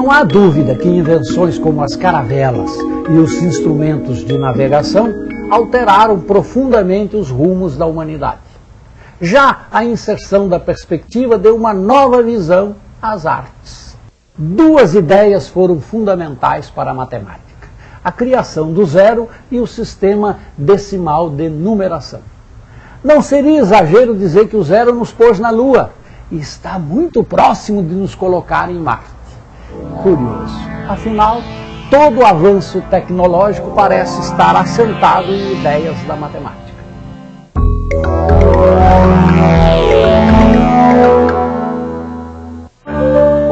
Não há dúvida que invenções como as caravelas e os instrumentos de navegação alteraram profundamente os rumos da humanidade. Já a inserção da perspectiva deu uma nova visão às artes. Duas ideias foram fundamentais para a matemática: a criação do zero e o sistema decimal de numeração. Não seria exagero dizer que o zero nos pôs na Lua e está muito próximo de nos colocar em Marte. Curioso, afinal, todo o avanço tecnológico parece estar assentado em ideias da matemática.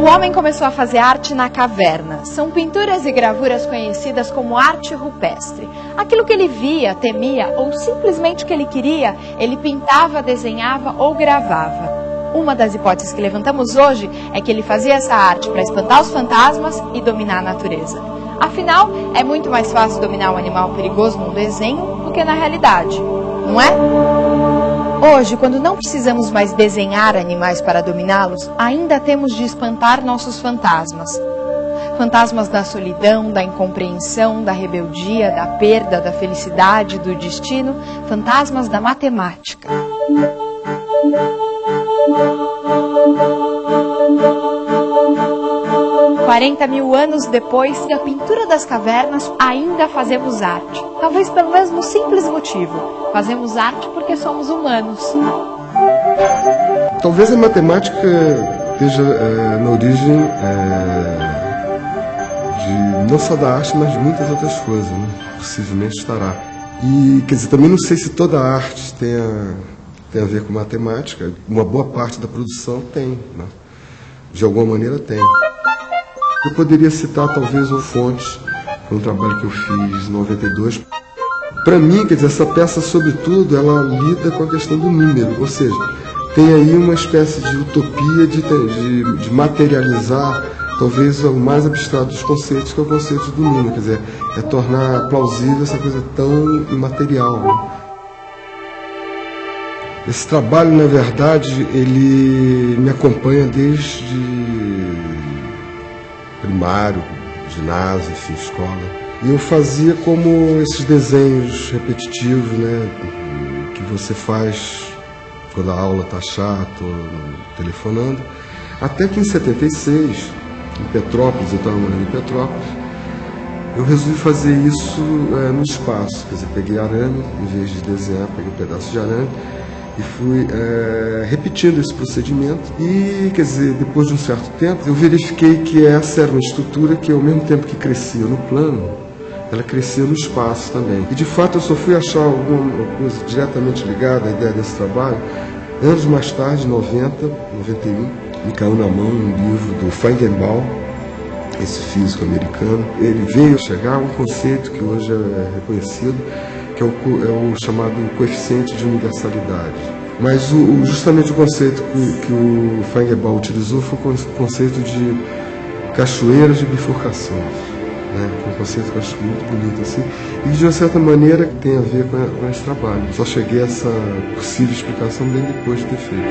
O homem começou a fazer arte na caverna. São pinturas e gravuras conhecidas como arte rupestre. Aquilo que ele via, temia ou simplesmente o que ele queria, ele pintava, desenhava ou gravava. Uma das hipóteses que levantamos hoje é que ele fazia essa arte para espantar os fantasmas e dominar a natureza. Afinal, é muito mais fácil dominar um animal perigoso num desenho do que na realidade, não é? Hoje, quando não precisamos mais desenhar animais para dominá-los, ainda temos de espantar nossos fantasmas. Fantasmas da solidão, da incompreensão, da rebeldia, da perda, da felicidade, do destino, fantasmas da matemática. 40 mil anos depois, da pintura das cavernas, ainda fazemos arte. Talvez pelo mesmo simples motivo. Fazemos arte porque somos humanos. Talvez a matemática esteja na origem de não só da arte, mas de muitas outras coisas, né? Possivelmente estará. E, quer dizer, também não sei se toda a arte tem a ver com matemática. Uma boa parte da produção tem, né? De alguma maneira tem. Eu poderia citar talvez uma fonte, um trabalho que eu fiz em 92. Para mim, quer dizer, essa peça, sobretudo, ela lida com a questão do número, ou seja, tem aí uma espécie de utopia de materializar talvez o mais abstrato dos conceitos, que é o conceito do número, quer dizer, é tornar plausível essa coisa tão imaterial, né? Esse trabalho, na verdade, ele me acompanha desde primário, ginásio, enfim, escola. E eu fazia como esses desenhos repetitivos, né, que você faz quando a aula está chata ou telefonando. Até que em 76, em Petrópolis, eu estava morando em Petrópolis, eu resolvi fazer isso no espaço. Quer dizer, peguei arame, em vez de desenhar, peguei um pedaço de arame e fui repetindo esse procedimento. E, quer dizer, depois de um certo tempo, eu verifiquei que essa era uma estrutura que, ao mesmo tempo que crescia no plano, ela crescia no espaço também. E, de fato, eu só fui achar alguma coisa diretamente ligada à ideia desse trabalho anos mais tarde, em 90, 91, me caiu na mão um livro do Feigenbaum, esse físico americano. Ele veio chegar a um conceito que hoje é reconhecido, que é o chamado coeficiente de universalidade. Mas justamente o conceito que o Feigenbaum utilizou foi o conceito de cachoeiras de bifurcações, né? Que é um conceito que eu acho muito bonito, assim, e de uma certa maneira tem a ver com esse trabalho. Só cheguei a essa possível explicação bem depois de ter feito.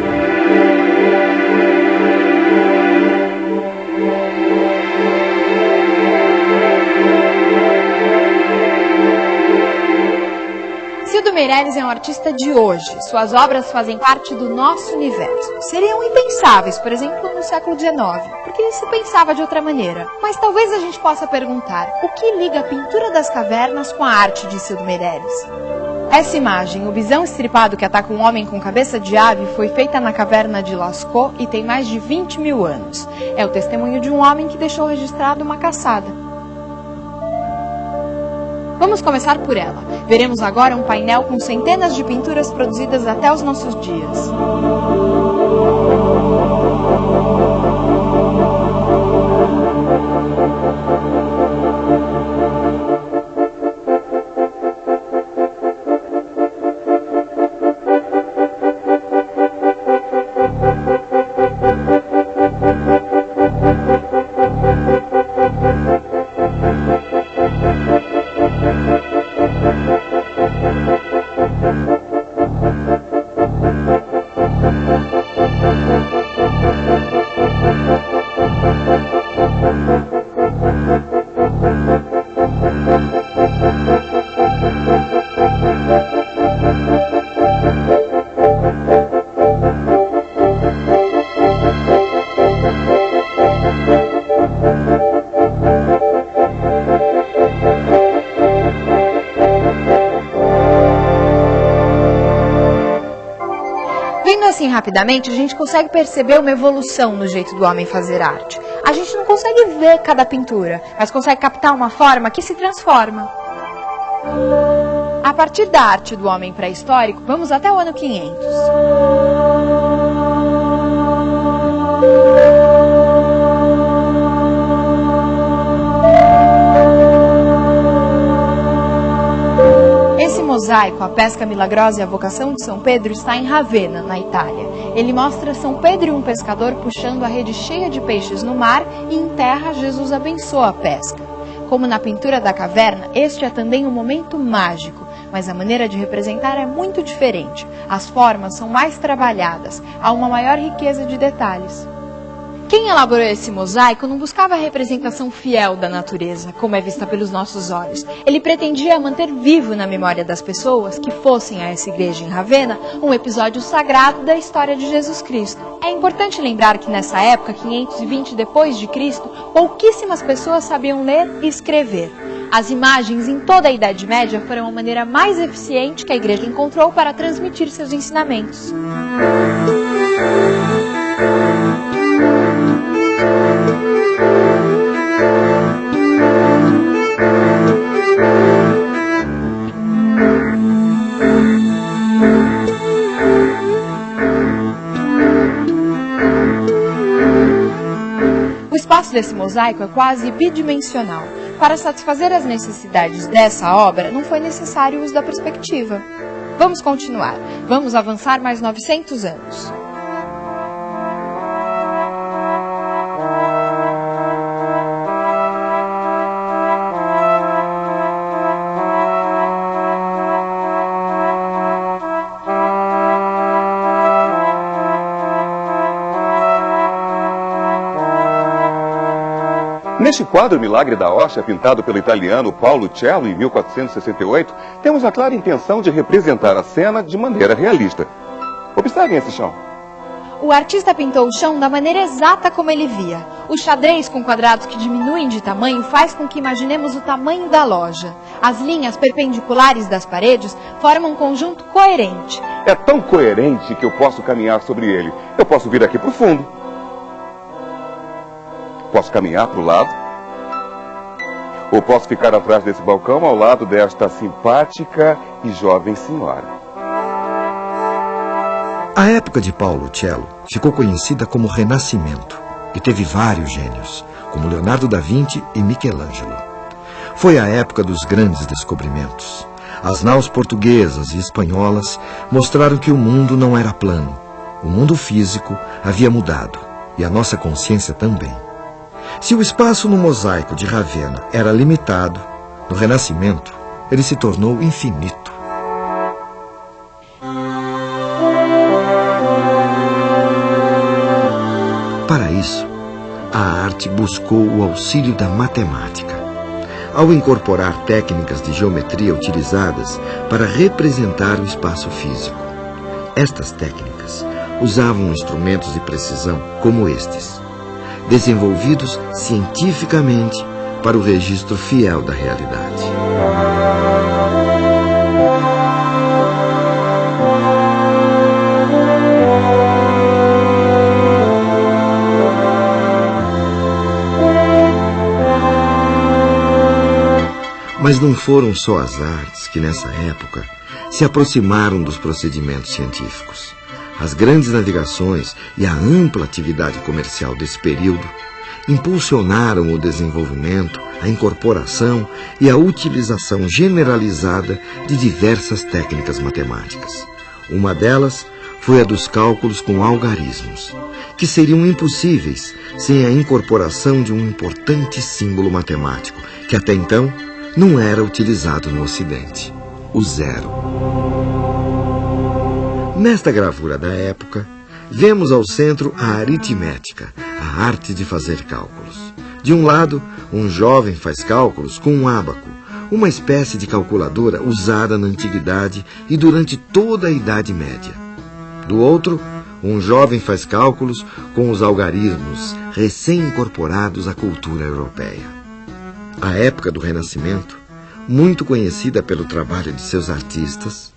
Meirelles é um artista de hoje. Suas obras fazem parte do nosso universo. Seriam impensáveis, por exemplo, no século XIX, porque se pensava de outra maneira. Mas talvez a gente possa perguntar, o que liga a pintura das cavernas com a arte de Cildo Meirelles? Essa imagem, o bisão estripado que ataca um homem com cabeça de ave, foi feita na caverna de Lascaux e tem mais de 20 mil anos. É o testemunho de um homem que deixou registrado uma caçada. Vamos começar por ela. Veremos agora um painel com centenas de pinturas produzidas até os nossos dias. rapidamente, a gente consegue perceber uma evolução no jeito do homem fazer arte. A gente não consegue ver cada pintura, mas consegue captar uma forma que se transforma. A partir da arte do homem pré-histórico, vamos até o ano 500. Esse mosaico, A Pesca Milagrosa e a Vocação de São Pedro, está em Ravenna, na Itália. Ele mostra São Pedro e um pescador puxando a rede cheia de peixes no mar e em terra Jesus abençoa a pesca. Como na pintura da caverna, este é também um momento mágico, mas a maneira de representar é muito diferente. As formas são mais trabalhadas, há uma maior riqueza de detalhes. Quem elaborou esse mosaico não buscava a representação fiel da natureza, como é vista pelos nossos olhos. Ele pretendia manter vivo na memória das pessoas que fossem a essa igreja em Ravenna um episódio sagrado da história de Jesus Cristo. É importante lembrar que nessa época, 520 depois de Cristo, pouquíssimas pessoas sabiam ler e escrever. As imagens em toda a Idade Média foram a maneira mais eficiente que a igreja encontrou para transmitir seus ensinamentos. O espaço desse mosaico é quase bidimensional. Para satisfazer as necessidades dessa obra, não foi necessário o uso da perspectiva. Vamos continuar. Vamos avançar mais 900 anos. Neste quadro Milagre da Hóstia, pintado pelo italiano Paolo Cello em 1468, temos a clara intenção de representar a cena de maneira realista. Observem esse chão. O artista pintou o chão da maneira exata como ele via. O xadrez com quadrados que diminuem de tamanho faz com que imaginemos o tamanho da loja. As linhas perpendiculares das paredes formam um conjunto coerente. É tão coerente que eu posso caminhar sobre ele. Eu posso vir aqui para o fundo. Posso caminhar para o lado, ou posso ficar atrás desse balcão ao lado desta simpática e jovem senhora. A época de Paolo Cello ficou conhecida como Renascimento e teve vários gênios, como Leonardo da Vinci e Michelangelo. Foi a época dos grandes descobrimentos. As naus portuguesas e espanholas mostraram que o mundo não era plano. O mundo físico havia mudado e a nossa consciência também. Se o espaço no mosaico de Ravenna era limitado, no Renascimento ele se tornou infinito. Para isso, a arte buscou o auxílio da matemática, ao incorporar técnicas de geometria utilizadas para representar o espaço físico. Estas técnicas usavam instrumentos de precisão como estes, desenvolvidos cientificamente para o registro fiel da realidade. Mas não foram só as artes que, nessa época, se aproximaram dos procedimentos científicos. As grandes navegações e a ampla atividade comercial desse período impulsionaram o desenvolvimento, a incorporação e a utilização generalizada de diversas técnicas matemáticas. Uma delas foi a dos cálculos com algarismos, que seriam impossíveis sem a incorporação de um importante símbolo matemático, que até então não era utilizado no Ocidente: o zero. Nesta gravura da época, vemos ao centro a aritmética, a arte de fazer cálculos. De um lado, um jovem faz cálculos com um ábaco, uma espécie de calculadora usada na antiguidade e durante toda a Idade Média. Do outro, um jovem faz cálculos com os algarismos recém-incorporados à cultura europeia. A época do Renascimento, muito conhecida pelo trabalho de seus artistas,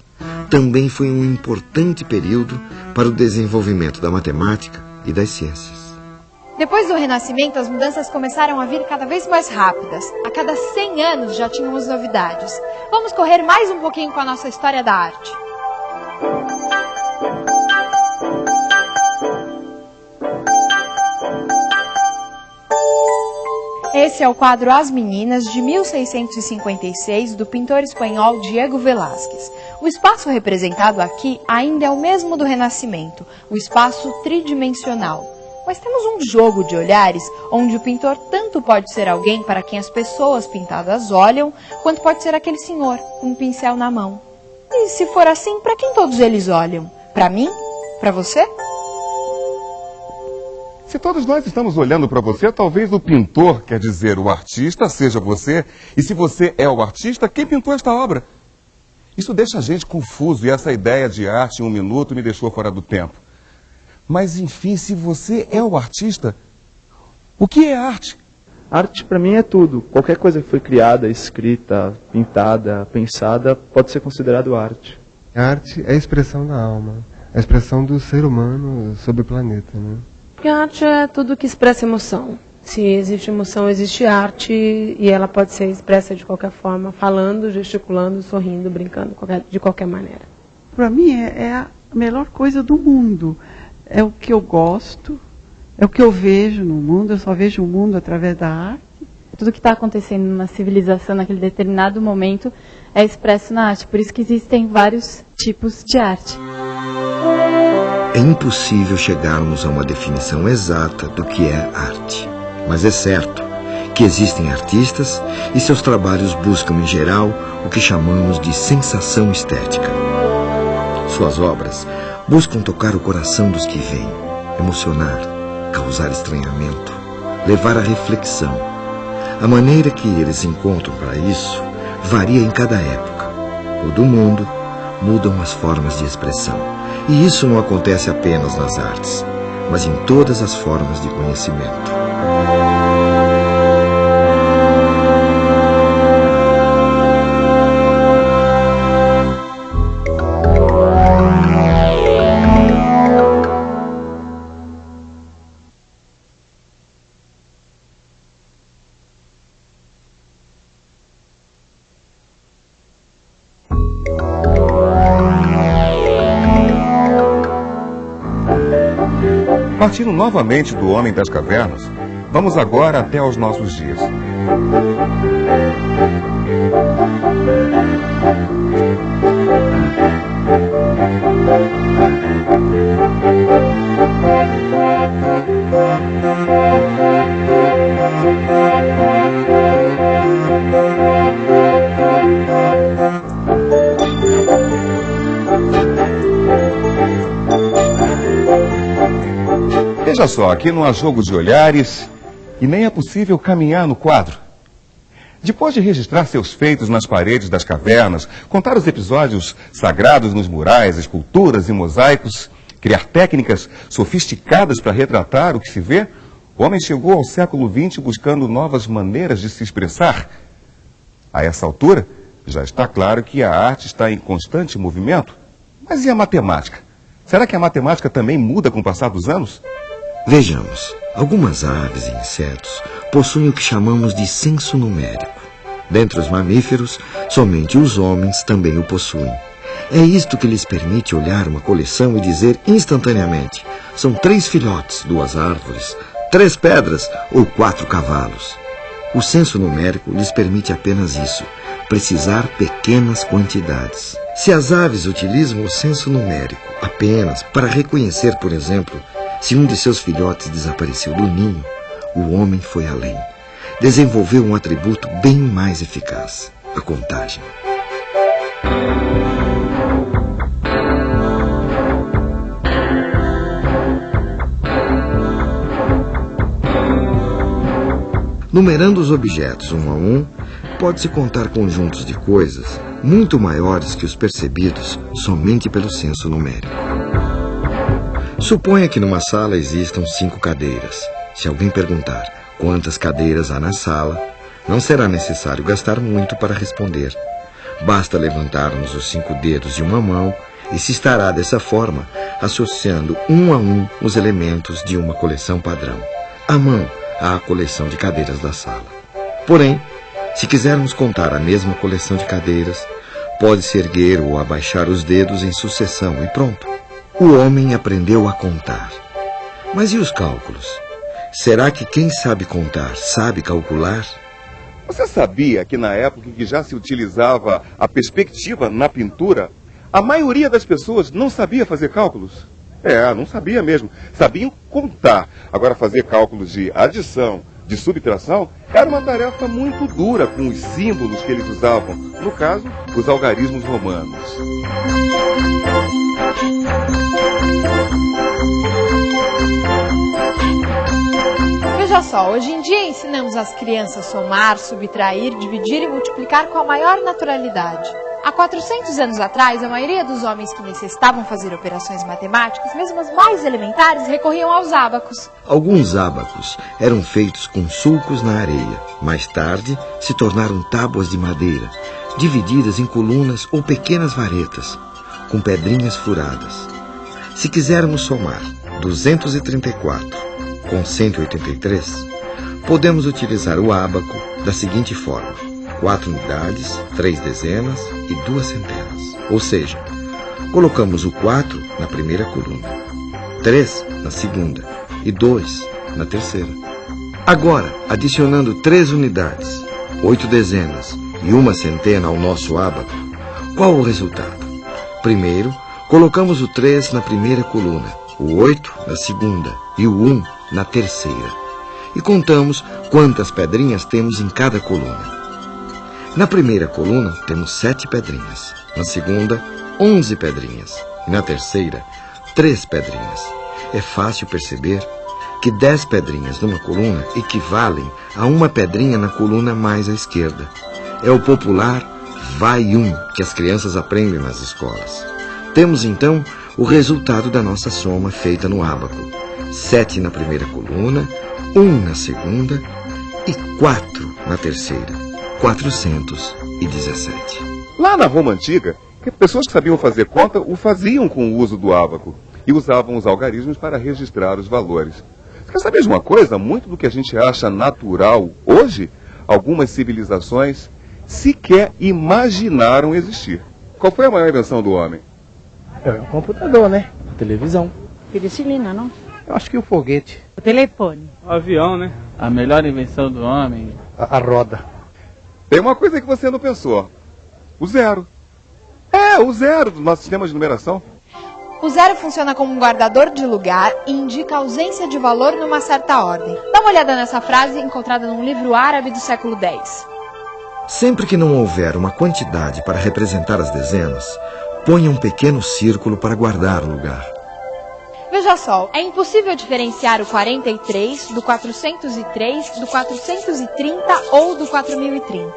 também foi um importante período para o desenvolvimento da matemática e das ciências. Depois do Renascimento, as mudanças começaram a vir cada vez mais rápidas. A cada 100 anos já tínhamos novidades. Vamos correr mais um pouquinho com a nossa história da arte. Esse é o quadro As Meninas, de 1656, do pintor espanhol Diego Velázquez. O espaço representado aqui ainda é o mesmo do Renascimento, o espaço tridimensional. Mas temos um jogo de olhares, onde o pintor tanto pode ser alguém para quem as pessoas pintadas olham, quanto pode ser aquele senhor, com um pincel na mão. E se for assim, para quem todos eles olham? Para mim? Para você? Se todos nós estamos olhando para você, talvez o pintor, quer dizer, o artista, seja você. E se você é o artista, quem pintou esta obra? Isso deixa a gente confuso e essa ideia de arte em um minuto me deixou fora do tempo. Mas, enfim, se você é o artista, o que é arte? Arte, para mim, é tudo. Qualquer coisa que foi criada, escrita, pintada, pensada, pode ser considerado arte. A arte é a expressão da alma, a expressão do ser humano sobre o planeta, né? Porque a arte é tudo que expressa emoção. Se existe emoção, existe arte, e ela pode ser expressa de qualquer forma, falando, gesticulando, sorrindo, brincando, de qualquer maneira. Para mim, é a melhor coisa do mundo. É o que eu gosto, é o que eu vejo no mundo, eu só vejo o mundo através da arte. Tudo que está acontecendo na civilização naquele determinado momento é expresso na arte, por isso que existem vários tipos de arte. É impossível chegarmos a uma definição exata do que é arte, mas é certo que existem artistas e seus trabalhos buscam, em geral, o que chamamos de sensação estética. Suas obras buscam tocar o coração dos que veem, emocionar, causar estranhamento, levar à reflexão. A maneira que eles encontram para isso varia em cada época. Todo mundo mudam as formas de expressão. E isso não acontece apenas nas artes, mas em todas as formas de conhecimento. Partindo novamente do Homem das Cavernas, vamos agora até aos nossos dias. Veja só, aqui não há jogo de olhares e nem é possível caminhar no quadro. Depois de registrar seus feitos nas paredes das cavernas, contar os episódios sagrados nos murais, esculturas e mosaicos, criar técnicas sofisticadas para retratar o que se vê, o homem chegou ao século XX buscando novas maneiras de se expressar. A essa altura, já está claro que a arte está em constante movimento. Mas e a matemática? Será que a matemática também muda com o passar dos anos? Vejamos, algumas aves e insetos possuem o que chamamos de senso numérico. Dentre os mamíferos, somente os homens também o possuem. É isto que lhes permite olhar uma coleção e dizer instantaneamente: são 3 filhotes, 2 árvores, 3 pedras ou 4 cavalos. O senso numérico lhes permite apenas isso, precisar pequenas quantidades. Se as aves utilizam o senso numérico apenas para reconhecer, por exemplo, se um de seus filhotes desapareceu do ninho, o homem foi além. Desenvolveu um atributo bem mais eficaz: a contagem. Numerando os objetos um a um, pode-se contar conjuntos de coisas muito maiores que os percebidos somente pelo senso numérico. Suponha que numa sala existam 5 cadeiras. Se alguém perguntar quantas cadeiras há na sala, não será necessário gastar muito para responder. Basta levantarmos os 5 dedos de uma mão e se estará dessa forma, associando um a um os elementos de uma coleção padrão, à mão à coleção de cadeiras da sala. Porém, se quisermos contar a mesma coleção de cadeiras, pode-se erguer ou abaixar os dedos em sucessão e pronto. O homem aprendeu a contar. Mas e os cálculos? Será que quem sabe contar sabe calcular? Você sabia que na época em que já se utilizava a perspectiva na pintura, a maioria das pessoas não sabia fazer cálculos? Não sabia mesmo. Sabiam contar. Agora, fazer cálculos de adição, de subtração, era uma tarefa muito dura com os símbolos que eles usavam. No caso, os algarismos romanos. Veja só, hoje em dia ensinamos as crianças a somar, subtrair, dividir e multiplicar com a maior naturalidade. Há 400 anos atrás, a maioria dos homens que necessitavam fazer operações matemáticas, mesmo as mais elementares, recorriam aos ábacos. Alguns ábacos eram feitos com sulcos na areia. Mais tarde, se tornaram tábuas de madeira, divididas em colunas ou pequenas varetas, com pedrinhas furadas. Se quisermos somar 234 com 183, podemos utilizar o ábaco da seguinte forma: 4 unidades, 3 dezenas e 2 centenas. Ou seja, colocamos o 4 na primeira coluna, 3 na segunda e 2 na terceira. Agora, adicionando 3 unidades, 8 dezenas e 1 centena ao nosso ábaco, qual o resultado? Primeiro, colocamos o 3 na primeira coluna, o 8 na segunda e o 1 na terceira. E contamos quantas pedrinhas temos em cada coluna. Na primeira coluna temos 7 pedrinhas, na segunda 11 pedrinhas e na terceira 3 pedrinhas. É fácil perceber que 10 pedrinhas numa coluna equivalem a 1 pedrinha na coluna mais à esquerda. É o popular vai 1 que as crianças aprendem nas escolas. Temos então o resultado da nossa soma feita no ábaco: 7 na primeira coluna, 1 na segunda e 4 na terceira. 417. Lá na Roma Antiga, pessoas que sabiam fazer conta o faziam com o uso do ábaco e usavam os algarismos para registrar os valores. Você quer saber de uma coisa? Muito do que a gente acha natural hoje, algumas civilizações sequer imaginaram existir. Qual foi a maior invenção do homem? O computador, né? A televisão. Penicilina, não? Eu acho que o foguete. O telefone. O avião, né? A melhor invenção do homem. A roda. Tem uma coisa que você não pensou. O zero. O zero do nosso sistema de numeração. O zero funciona como um guardador de lugar e indica a ausência de valor numa certa ordem. Dá uma olhada nessa frase encontrada num livro árabe do século X. Sempre que não houver uma quantidade para representar as dezenas, ponha um pequeno círculo para guardar o lugar. Veja só, é impossível diferenciar o 43 do 403, do 430 ou do 4030.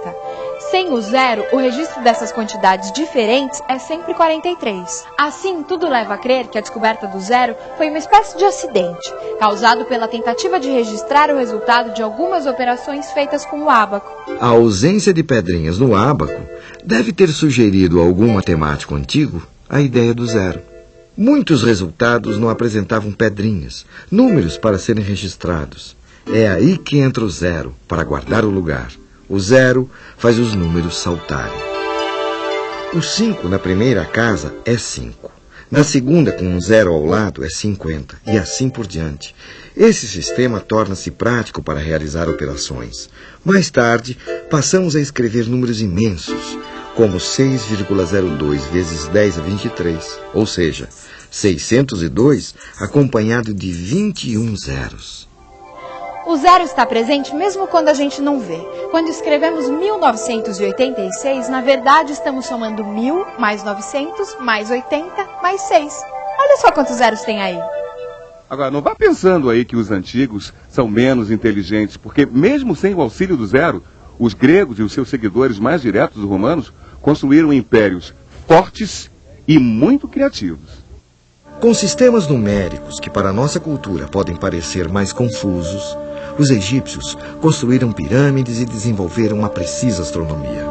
Sem o zero, o registro dessas quantidades diferentes é sempre 43. Assim, tudo leva a crer que a descoberta do zero foi uma espécie de acidente, causado pela tentativa de registrar o resultado de algumas operações feitas com o ábaco. A ausência de pedrinhas no ábaco deve ter sugerido a algum matemático antigo a ideia do zero. Muitos resultados não apresentavam pedrinhas, números para serem registrados. É aí que entra o zero, para guardar o lugar. O zero faz os números saltarem. O 5 na primeira casa é 5. Na segunda, com um zero ao lado, é 50. E assim por diante. Esse sistema torna-se prático para realizar operações. Mais tarde, passamos a escrever números imensos, como 6,02 vezes 10 a 23, ou seja, 602 acompanhado de 21 zeros. O zero está presente mesmo quando a gente não vê. Quando escrevemos 1986, na verdade estamos somando 1000 mais 900 mais 80 mais 6. Olha só quantos zeros tem aí. Agora, não vá pensando aí que os antigos são menos inteligentes, porque mesmo sem o auxílio do zero, os gregos e os seus seguidores mais diretos, os romanos, construíram impérios fortes e muito criativos. Com sistemas numéricos que para a nossa cultura podem parecer mais confusos, os egípcios construíram pirâmides e desenvolveram uma precisa astronomia.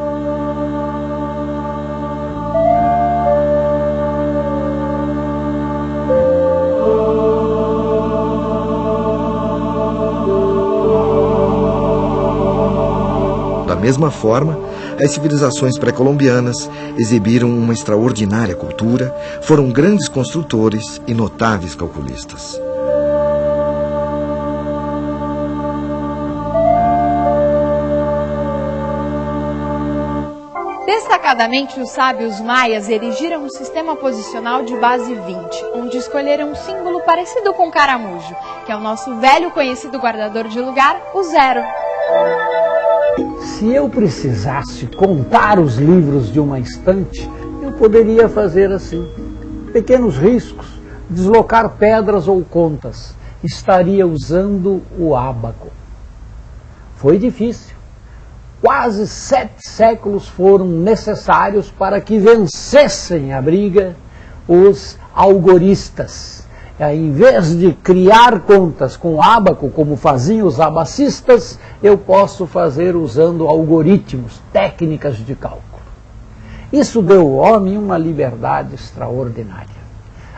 mesma forma, as civilizações pré-colombianas exibiram uma extraordinária cultura, foram grandes construtores e notáveis calculistas. Destacadamente, os sábios maias erigiram um sistema posicional de base 20, onde escolheram um símbolo parecido com o caramujo, que é o nosso velho conhecido guardador de lugar, o zero. Se eu precisasse contar os livros de uma estante, eu poderia fazer assim. Pequenos riscos, deslocar pedras ou contas. Estaria usando o ábaco. Foi difícil. Quase 7 séculos foram necessários para que vencessem a briga os algoristas. Em vez de criar contas com ábaco, como faziam os abacistas, eu posso fazer usando algoritmos, técnicas de cálculo. Isso deu ao homem uma liberdade extraordinária.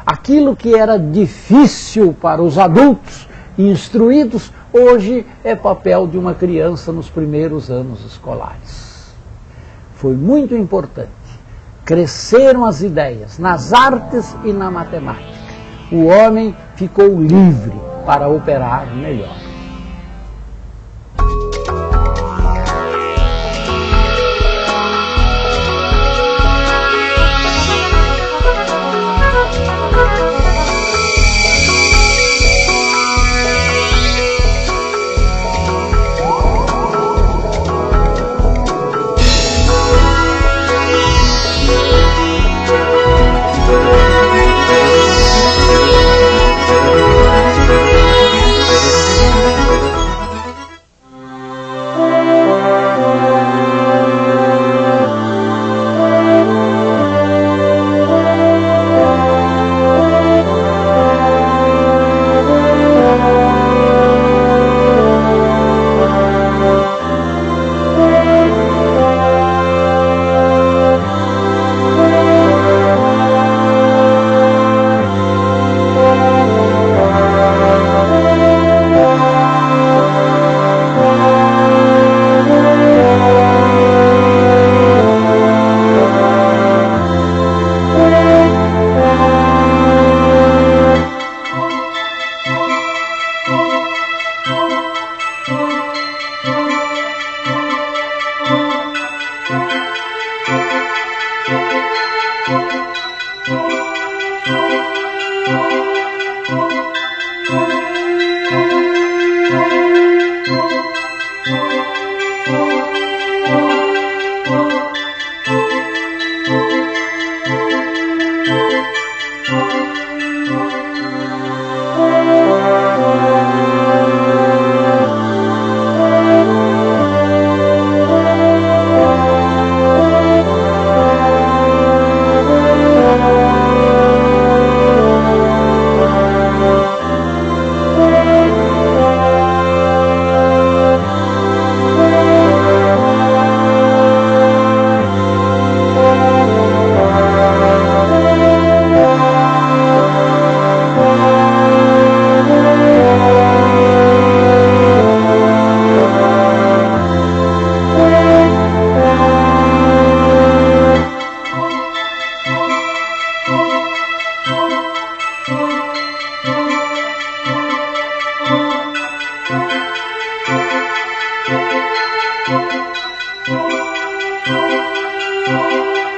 Aquilo que era difícil para os adultos instruídos, hoje é papel de uma criança nos primeiros anos escolares. Foi muito importante. Cresceram as ideias nas artes e na matemática. O homem ficou livre para operar melhor. Thank you.